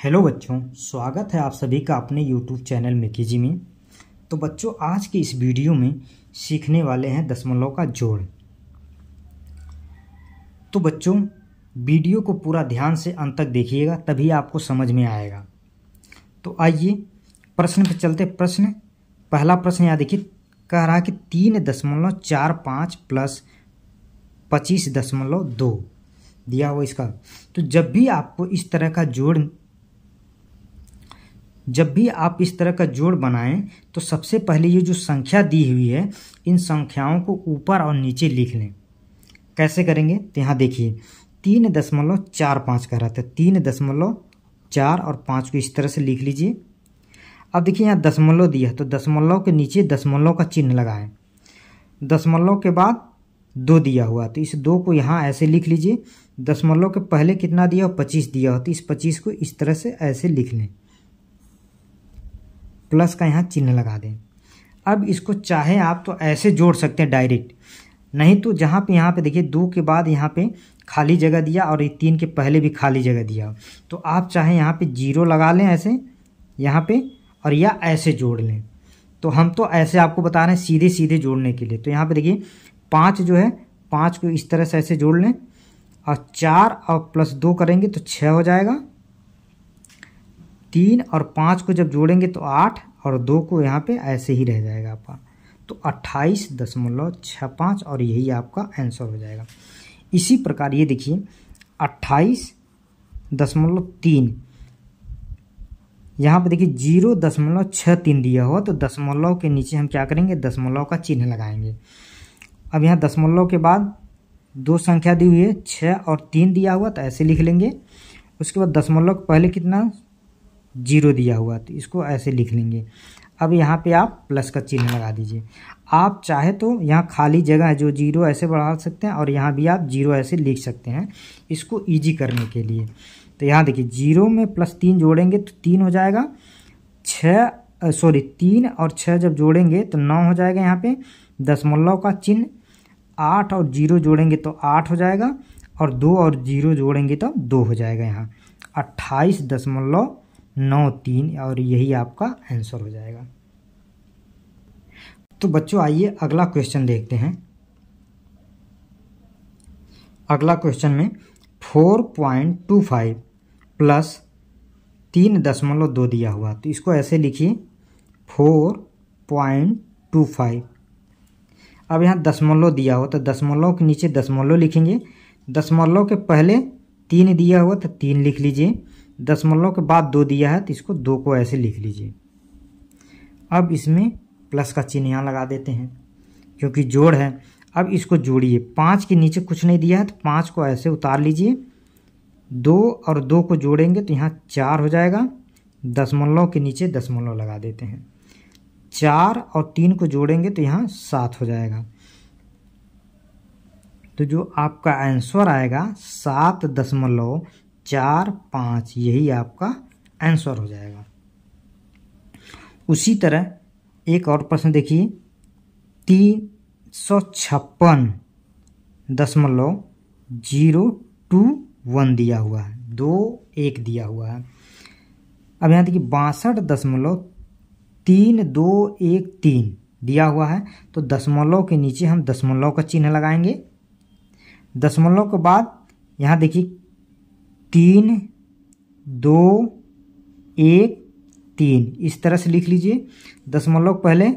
Hello बच्चों, स्वागत है आप सभी का अपने YouTube चैनल मिकी में। तो बच्चों, आज के इस वीडियो में सीखने वाले हैं दशमलव का जोड़। तो बच्चों, वीडियो को पूरा ध्यान से अंत तक देखिएगा, तभी आपको समझ में आएगा। तो आइए प्रश्न पे चलते। पहला प्रश्न यहाँ देखिए, कह रहा है कि 3.45 प्लस 25.2 दिया हुआ इसका। तो जब भी आप इस तरह का जोड़ बनाएं तो सबसे पहले ये जो संख्या दी हुई है, इन संख्याओं को ऊपर और नीचे लिख लें। कैसे करेंगे तो यहाँ देखिए 3.45 कह रहा था, 3.4 और 5 को इस तरह से लिख लीजिए। अब देखिए यहाँ दशमलव दिया, तो दशमलव के नीचे दशमलव का चिन्ह लगाएं। दशमलव के बाद 2 दिया हुआ, तो इस 2 को यहाँ ऐसे लिख लीजिए। दशमलव के पहले कितना दिया हो, 25 दिया हो, तो इस 25 को इस तरह से ऐसे लिख लें, प्लस का यहाँ चिन्ह लगा दें। अब इसको चाहे आप तो ऐसे जोड़ सकते हैं डायरेक्ट, नहीं तो जहाँ पे यहाँ पे देखिए 2 के बाद यहाँ पे खाली जगह दिया और 3 के पहले भी खाली जगह दिया, तो आप चाहे यहाँ पे 0 लगा लें ऐसे यहाँ पे, और या ऐसे जोड़ लें। तो हम तो ऐसे आपको बता रहे हैं सीधे सीधे जोड़ने के लिए। तो यहाँ पे देखिए 5 जो है, 5 को इस तरह से ऐसे जोड़ लें, और 4 और प्लस 2 करेंगे तो 6 हो जाएगा। 3 और 5 को जब जोड़ेंगे तो 8, और 2 को यहाँ पे ऐसे ही रह जाएगा आपका। तो 28.65, और यही आपका आंसर हो जाएगा। इसी प्रकार ये देखिए 28.3, यहाँ पे देखिए 0.63 दिया हुआ, तो दशमलव के नीचे हम क्या करेंगे, दशमलव का चिन्ह लगाएंगे। अब यहाँ दशमलव के बाद 2 संख्या दी हुई है, 6 और 3 दिया हुआ, तो ऐसे लिख लेंगे। उसके बाद दशमलव के पहले कितना 0 दिया हुआ, तो इसको ऐसे लिख लेंगे। अब यहाँ पे आप प्लस का चिन्ह लगा दीजिए। आप चाहे तो यहाँ खाली जगह है जो 0 ऐसे बढ़ा सकते हैं, और यहाँ भी आप 0 ऐसे लिख सकते हैं इसको ईजी करने के लिए। तो यहाँ देखिए 0 में प्लस 3 जोड़ेंगे तो 3 हो जाएगा। 3 और 6 जब जोड़ेंगे तो 9 हो जाएगा। यहाँ पे दशमलव का चिन्ह, 8 और 0 जोड़ेंगे तो 8 हो जाएगा, और 2 और 0 जोड़ेंगे तो 2 हो जाएगा। यहाँ 28.93, और यही आपका आंसर हो जाएगा। तो बच्चों आइए अगला क्वेश्चन देखते हैं। अगला क्वेश्चन में 4.25 प्लस 3.2 दिया हुआ, तो इसको ऐसे लिखिए 4.25। अब यहाँ दशमलव दिया हुआ, तो दशमलव के नीचे दशमलव लिखेंगे। दशमलव के पहले 3 दिया हुआ, तो 3 लिख लीजिए। दशमलव के बाद 2 दिया है, तो इसको 2 को ऐसे लिख लीजिए। अब इसमें प्लस का चिन्ह यहाँ लगा देते हैं क्योंकि जोड़ है। अब इसको जोड़िए, 5 के नीचे कुछ नहीं दिया है, तो 5 को ऐसे उतार लीजिए। 2 और 2 को जोड़ेंगे तो यहाँ 4 हो जाएगा। दशमलव के नीचे दशमलव लगा देते हैं। 4 और 3 को जोड़ेंगे तो यहाँ 7 हो जाएगा। तो जो आपका आंसर आएगा 7.45, यही आपका आंसर हो जाएगा। उसी तरह एक और प्रश्न देखिए, 356.021 दिया हुआ है, 2 1 दिया हुआ है। अब यहाँ देखिए 62.3213 दिया हुआ है, तो दशमलव के नीचे हम दशमलव का चिन्ह लगाएंगे। दशमलव के बाद यहाँ देखिए 3 2 1 3 इस तरह से लिख लीजिए। दशमलव पहले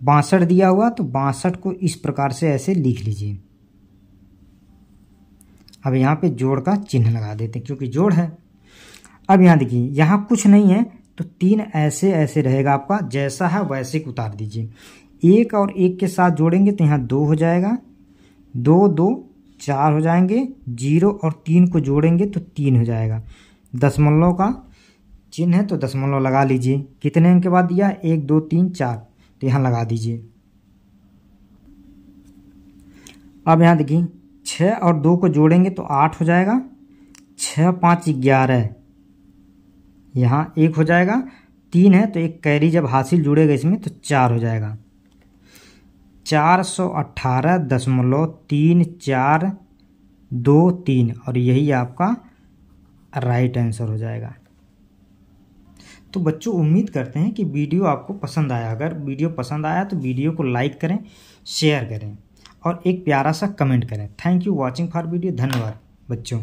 62 दिया हुआ, तो 62 को इस प्रकार से ऐसे लिख लीजिए। अब यहाँ पे जोड़ का चिन्ह लगा देते हैं क्योंकि जोड़ है। अब यहाँ देखिए यहाँ कुछ नहीं है, तो 3 ऐसे ऐसे रहेगा आपका, जैसा है वैसे उतार दीजिए। 1 और 1 के साथ जोड़ेंगे तो यहाँ 2 हो जाएगा। 2 2 4 हो जाएंगे। 0 और 3 को जोड़ेंगे तो 3 हो जाएगा। दशमलव का चिन्ह है तो दशमलव लगा लीजिए। कितने अंक के बाद दिया, 1 2 3 4, तो यहाँ लगा दीजिए। अब यहाँ देखिए 6 और 2 को जोड़ेंगे तो 8 हो जाएगा। 6 5 11, यहाँ 1 हो जाएगा। 3 है तो एक कैरी जब हासिल जुड़ेगा इसमें तो 4 हो जाएगा। 418.3423, और यही आपका राइट आंसर हो जाएगा। तो बच्चों उम्मीद करते हैं कि वीडियो आपको पसंद आया। अगर वीडियो पसंद आया तो वीडियो को लाइक करें, शेयर करें और एक प्यारा सा कमेंट करें। Thank you watching for video. धन्यवाद बच्चों।